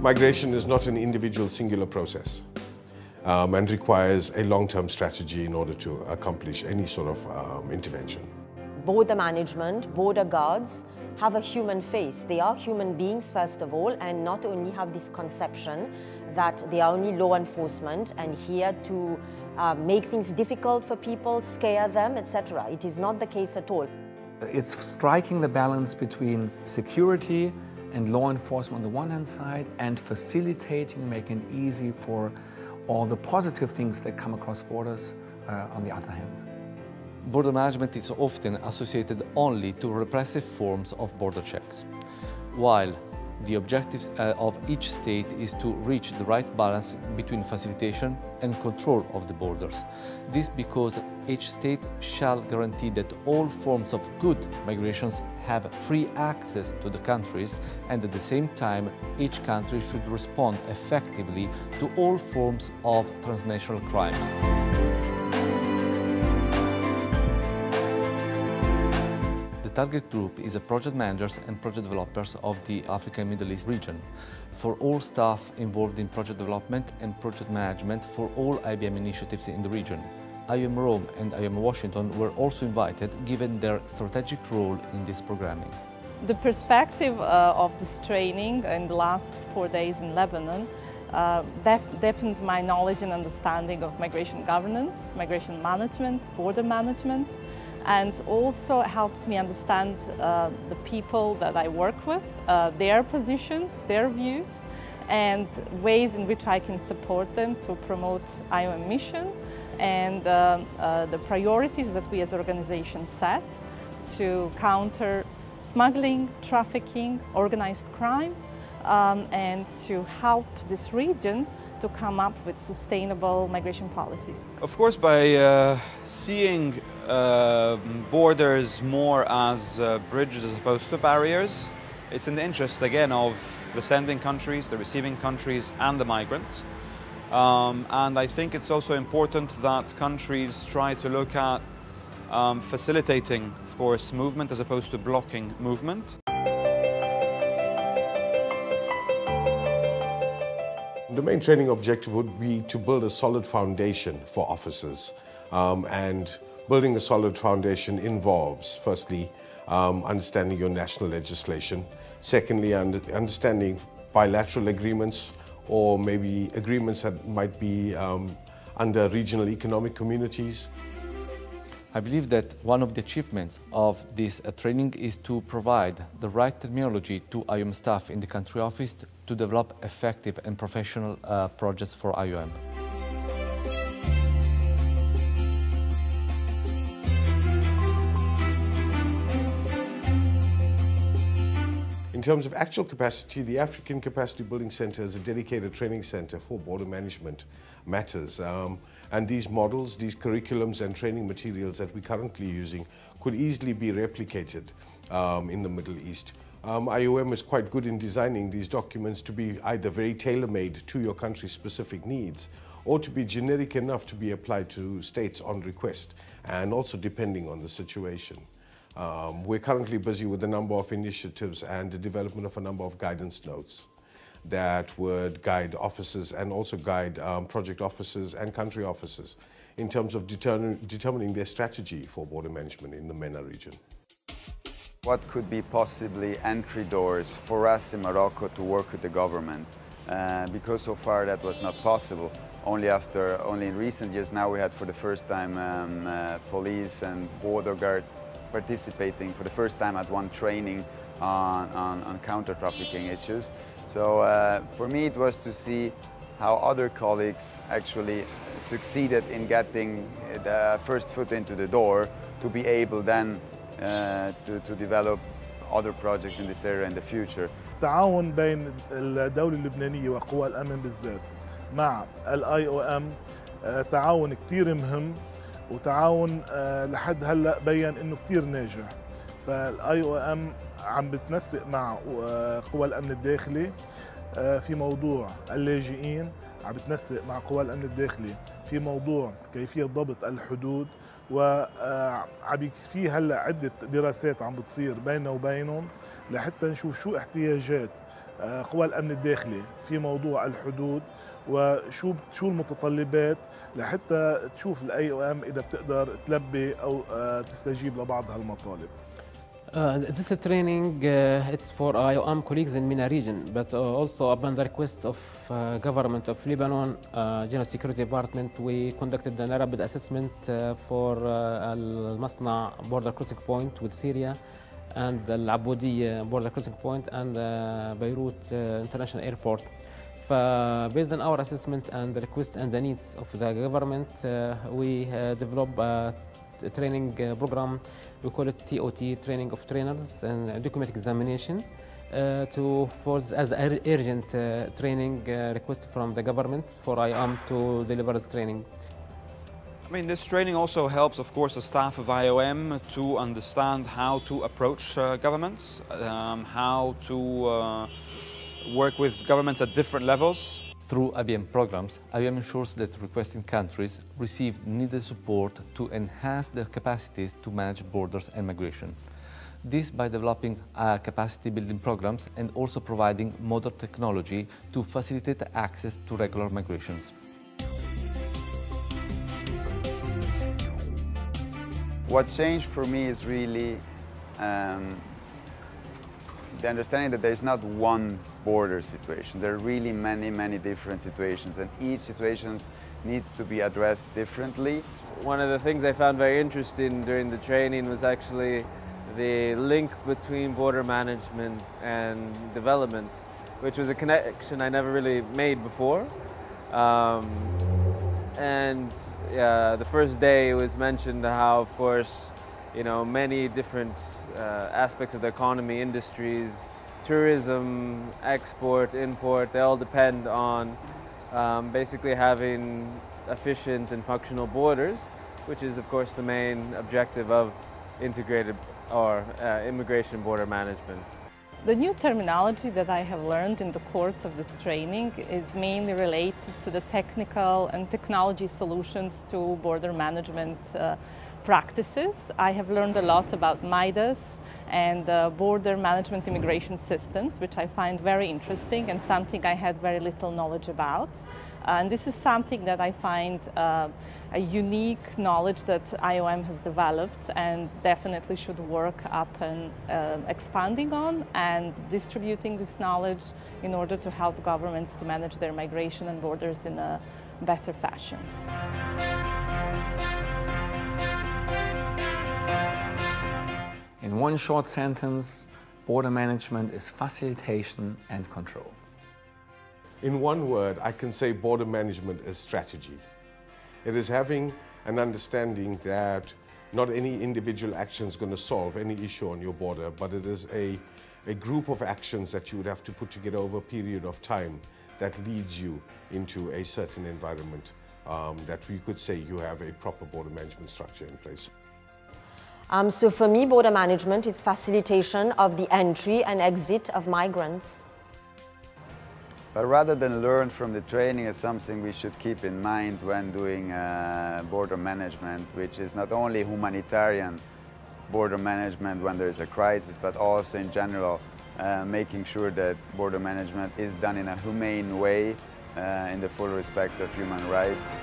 Migration is not an individual singular process and requires a long-term strategy in order to accomplish any sort of intervention. Border management, border guards have a human face. They are human beings first of all, and not only have this conception that they are only law enforcement and here to make things difficult for people, scare them, etc. It is not the case at all. It's striking the balance between security and law enforcement on the one hand side and facilitating, making it easy for all the positive things that come across borders on the other hand. Border management is often associated only to repressive forms of border checks, while the objective of each state is to reach the right balance between facilitation and control of the borders. This because each state shall guarantee that all forms of good migrations have free access to the countries, and at the same time each country should respond effectively to all forms of transnational crimes. The target group is the project managers and project developers of the Africa and Middle East region. For all staff involved in project development and project management for all IBM initiatives in the region. IOM Rome and IOM Washington were also invited, given their strategic role in this programming. The perspective of this training in the last 4 days in Lebanon deepened my knowledge and understanding of migration governance, migration management, border management, and also helped me understand the people that I work with, their positions, their views, and ways in which I can support them to promote IOM mission and the priorities that we as organizations set to counter smuggling, trafficking, organized crime, and to help this region to come up with sustainable migration policies. Of course, by seeing borders more as bridges as opposed to barriers, it's in the interest again of the sending countries, the receiving countries and the migrants. And I think it's also important that countries try to look at facilitating, of course, movement as opposed to blocking movement. The main training objective would be to build a solid foundation for officers, and building a solid foundation involves, firstly, understanding your national legislation, secondly, understanding bilateral agreements or maybe agreements that might be under regional economic communities. I believe that one of the achievements of this training is to provide the right terminology to IOM staff in the country office to develop effective and professional projects for IOM. In terms of actual capacity, the African Capacity Building Center is a dedicated training center for border management matters. And these models, these curriculums and training materials that we're currently using could easily be replicated in the Middle East. IOM is quite good in designing these documents to be either very tailor-made to your country's specific needs or to be generic enough to be applied to states on request and also depending on the situation. We're currently busy with a number of initiatives and the development of a number of guidance notes that would guide officers and also guide project officers and country officers in terms of determining their strategy for border management in the MENA region. What could be possibly entry doors for us in Morocco to work with the government? Because so far that was not possible. Only in recent years now we had for the first time police and border guards participating for the first time at one training on counter-trafficking issues. So for me it was to see how other colleagues actually succeeded in getting the first foot into the door to be able then to develop other projects in this area in the future. التعاون بين الدولة اللبنانية وقوى الأمن بالذات مع ال IOM تعاون كتير مهم وتعاون لحد هلأ بين إنه كتير ناجح. فال IOM عم بتنسق مع قوى الأمن الداخلي في موضوع اللاجئين، عم بتنسق مع قوى الأمن الداخلي في موضوع كيفية ضبط الحدود، وعم في هلا عدة دراسات عم بتصير بيننا وبينهم لحتى نشوف شو احتياجات قوى الأمن الداخلي في موضوع الحدود، وشو المتطلبات لحتى تشوف ال IOM إذا بتقدر تلبي أو تستجيب لبعض هالمطالب. This training it's for IOM colleagues in MENA region, but also upon the request of government of Lebanon, General Security Department, we conducted a rapid assessment for Al-Masna border crossing point with Syria, and the Al-Aboudi border crossing point, and Beirut International Airport. Based on our assessment and the request and the needs of the government, we developed a training program. We call it TOT, Training of Trainers and Document Examination, as urgent training request from the government for IOM to deliver this training. I mean, this training also helps, of course, the staff of IOM to understand how to approach governments, how to work with governments at different levels. Through IOM programs, IOM ensures that requesting countries receive needed support to enhance their capacities to manage borders and migration. This by developing capacity building programs and also providing modern technology to facilitate access to regular migrations. What changed for me is really the understanding that there is not one border situation. There are really many different situations, and each situation needs to be addressed differently. One of the things I found very interesting during the training was actually the link between border management and development, which was a connection I never really made before. The first day it was mentioned how, of course, many different aspects of the economy, industries, tourism, export, import, they all depend on basically having efficient and functional borders, which is, of course, the main objective of integrated or immigration border management. The new terminology that I have learned in the course of this training is mainly related to the technical and technology solutions to border management practices. I have learned a lot about MIDAS and border management immigration systems, which I find very interesting and something I had very little knowledge about. And this is something that I find a unique knowledge that IOM has developed and definitely should work up and expanding on and distributing this knowledge in order to help governments to manage their migration and borders in a better fashion. In one short sentence, border management is facilitation and control. In one word, I can say border management is strategy. It is having an understanding that not any individual action is going to solve any issue on your border, but it is a group of actions that you would have to put together over a period of time that leads you into a certain environment that we could say you have a proper border management structure in place. So for me, border management is facilitation of the entry and exit of migrants. But rather than learn from the training, it's something we should keep in mind when doing border management, which is not only humanitarian border management when there is a crisis, but also in general making sure that border management is done in a humane way in the full respect of human rights.